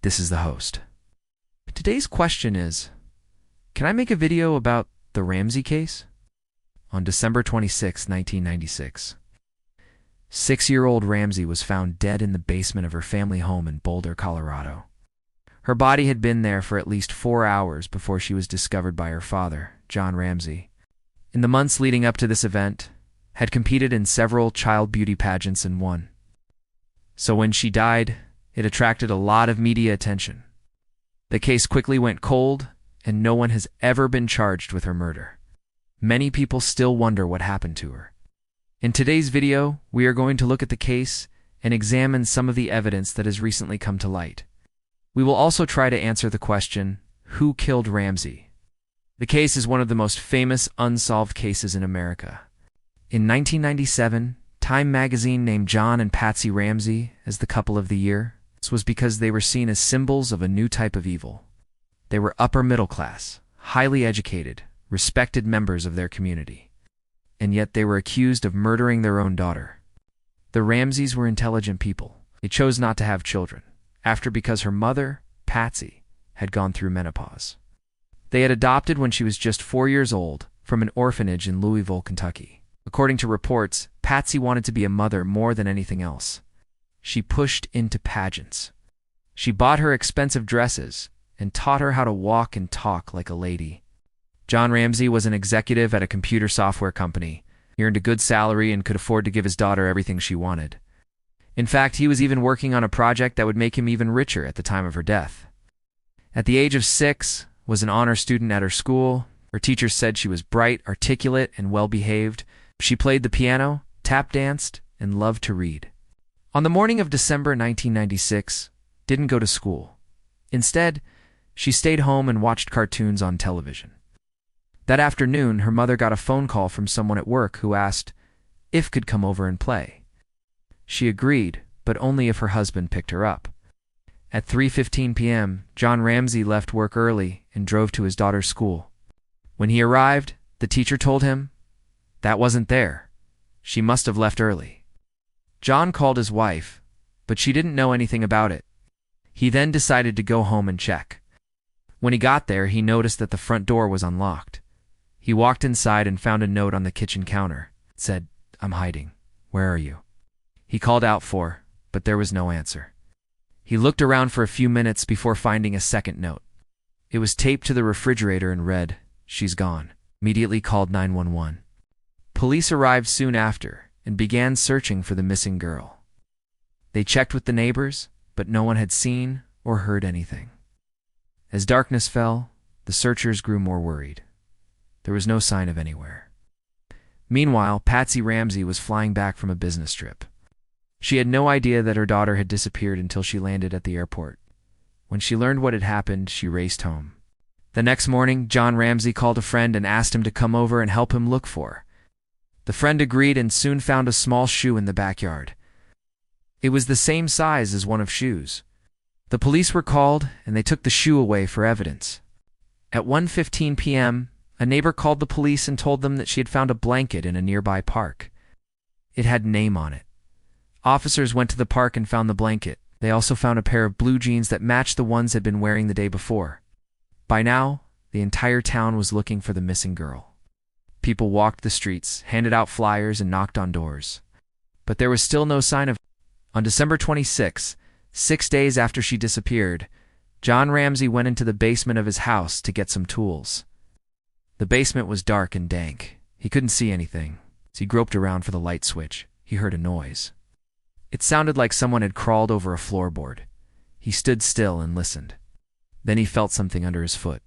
This is the host. Today's question is, can I make a video about the Ramsey case? On December 26, 1996, 6-year-old Ramsey was found dead in the basement of her family home in Boulder, Colorado. Her body had been there for at least 4 hours before she was discovered by her father, John Ramsey. In the months leading up to this event, had competed in several child beauty pageants and won. So when she died, it attracted a lot of media attention. The case quickly went cold, and no one has ever been charged with her murder. Many people still wonder what happened to her. In today's video, we are going to look at the case and examine some of the evidence that has recently come to light. We will also try to answer the question, who killed Ramsey? The case is one of the most famous unsolved cases in America. In 1997, Time magazine named John and Patsy Ramsey as the couple of the year. This was because they were seen as symbols of a new type of evil. They were upper middle class, highly educated, respected members of their community. And yet they were accused of murdering their own daughter. The Ramseys were intelligent people. They chose not to have children, because her mother, Patsy, had gone through menopause. They had adopted when she was just 4 years old from an orphanage in Louisville, Kentucky. According to reports, Patsy wanted to be a mother more than anything else. She pushed into pageants. She bought her expensive dresses and taught her how to walk and talk like a lady. John Ramsey was an executive at a computer software company. He earned a good salary and could afford to give his daughter everything she wanted. In fact, he was even working on a project that would make him even richer at the time of her death. At the age of 6, was an honor student at her school. Her teachers said she was bright, articulate, and well-behaved. She played the piano, tap danced, and loved to read. On the morning of December 1996, didn't go to school. Instead, she stayed home and watched cartoons on television. That afternoon, her mother got a phone call from someone at work who asked if could come over and play. She agreed, but only if her husband picked her up. At 3:15 p.m., John Ramsey left work early and drove to his daughter's school. When he arrived, the teacher told him that wasn't there. She must have left early. John called his wife, but she didn't know anything about it. He then decided to go home and check. When he got there, he noticed that the front door was unlocked. He walked inside and found a note on the kitchen counter. It said, "I'm hiding. Where are you?" He called out but there was no answer. He looked around for a few minutes before finding a second note. It was taped to the refrigerator and read, "She's gone." Immediately called 911. Police arrived soon after and began searching for the missing girl. They checked with the neighbors, but no one had seen or heard anything. As darkness fell, the searchers grew more worried. There was no sign of anywhere. Meanwhile, Patsy Ramsey was flying back from a business trip. She had no idea that her daughter had disappeared until she landed at the airport. When she learned what had happened, she raced home. The next morning, John Ramsey called a friend and asked him to come over and help him look for her. The friend agreed and soon found a small shoe in the backyard. It was the same size as one of shoes. The police were called and they took the shoe away for evidence. At 1:15 p.m., a neighbor called the police and told them that she had found a blanket in a nearby park. It had a name on it. Officers went to the park and found the blanket. They also found a pair of blue jeans that matched the ones they'd been wearing the day before. By now, the entire town was looking for the missing girl. People walked the streets, handed out flyers, and knocked on doors. But there was still no sign of her. On December 26, 6 days after she disappeared, John Ramsey went into the basement of his house to get some tools. The basement was dark and dank. He couldn't see anything. As he groped around for the light switch, he heard a noise. It sounded like someone had crawled over a floorboard. He stood still and listened. Then he felt something under his foot.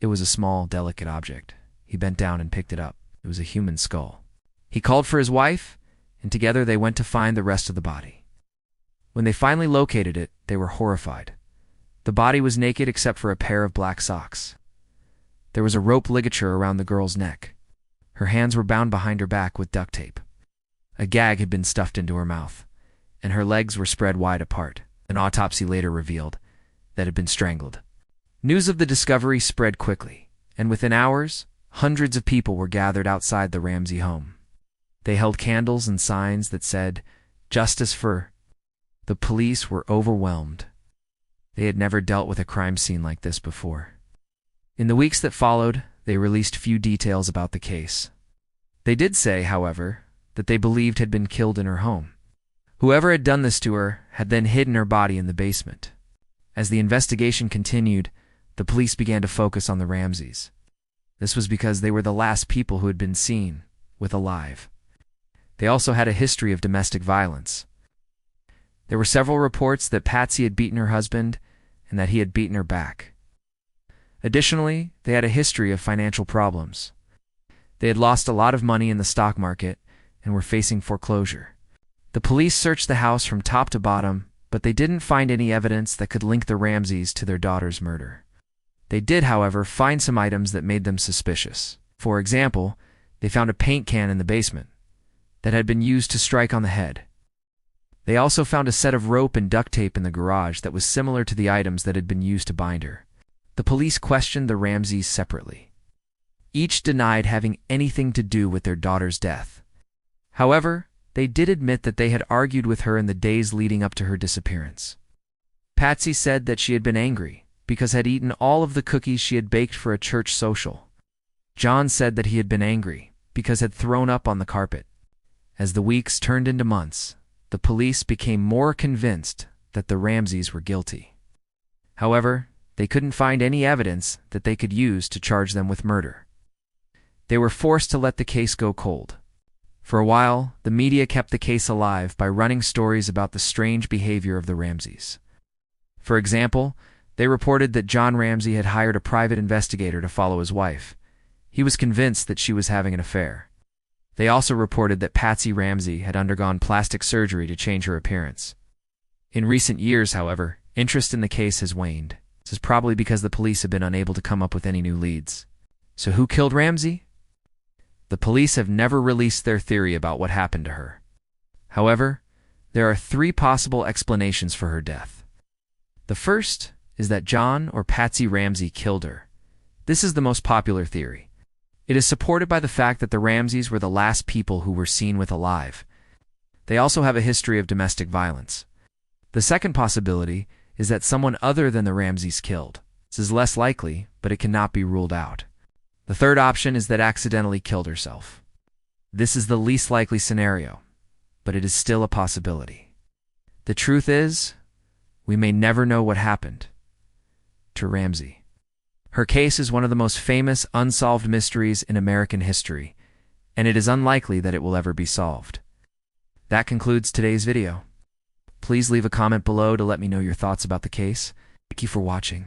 It was a small, delicate object. He bent down and picked it up. It was a human skull. He called for his wife, and together they went to find the rest of the body. When they finally located it, they were horrified. The body was naked except for a pair of black socks. There was a rope ligature around the girl's neck. Her hands were bound behind her back with duct tape. A gag had been stuffed into her mouth, and her legs were spread wide apart. An autopsy later revealed that had been strangled. News of the discovery spread quickly, and within hours, hundreds of people were gathered outside the Ramsey home. They held candles and signs that said, "Justice for." The police were overwhelmed. They had never dealt with a crime scene like this before. In the weeks that followed, they released few details about the case. They did say, however, that they believed had been killed in her home. Whoever had done this to her had then hidden her body in the basement. As the investigation continued, the police began to focus on the Ramseys. This was because they were the last people who had been seen with alive. They also had a history of domestic violence. There were several reports that Patsy had beaten her husband and that he had beaten her back. Additionally, they had a history of financial problems. They had lost a lot of money in the stock market and were facing foreclosure. The police searched the house from top to bottom, but they didn't find any evidence that could link the Ramseys to their daughter's murder. They did, however, find some items that made them suspicious. For example, they found a paint can in the basement that had been used to strike on the head. They also found a set of rope and duct tape in the garage that was similar to the items that had been used to bind her. The police questioned the Ramseys separately. Each denied having anything to do with their daughter's death. However, they did admit that they had argued with her in the days leading up to her disappearance. Patsy said that she had been angry because had eaten all of the cookies she had baked for a church social. John said that he had been angry because had thrown up on the carpet. As the weeks turned into months, the police became more convinced that the Ramseys were guilty. However, they couldn't find any evidence that they could use to charge them with murder. They were forced to let the case go cold. For a while, the media kept the case alive by running stories about the strange behavior of the Ramseys. For example, they reported that John Ramsey had hired a private investigator to follow his wife. He was convinced that she was having an affair. They also reported that Patsy Ramsey had undergone plastic surgery to change her appearance. In recent years, however, interest in the case has waned. This is probably because the police have been unable to come up with any new leads. So who killed Ramsey? The police have never released their theory about what happened to her. However, there are three possible explanations for her death. The first is that John or Patsy Ramsey killed her. This is the most popular theory. It is supported by the fact that the Ramseys were the last people who were seen with alive. They also have a history of domestic violence. The second possibility is that someone other than the Ramseys killed. This is less likely, but it cannot be ruled out. The third option is that accidentally killed herself. This is the least likely scenario, but it is still a possibility. The truth is, we may never know what happened to Ramsey. Her case is one of the most famous unsolved mysteries in American history, and it is unlikely that it will ever be solved. That concludes today's video. Please leave a comment below to let me know your thoughts about the case. Thank you for watching.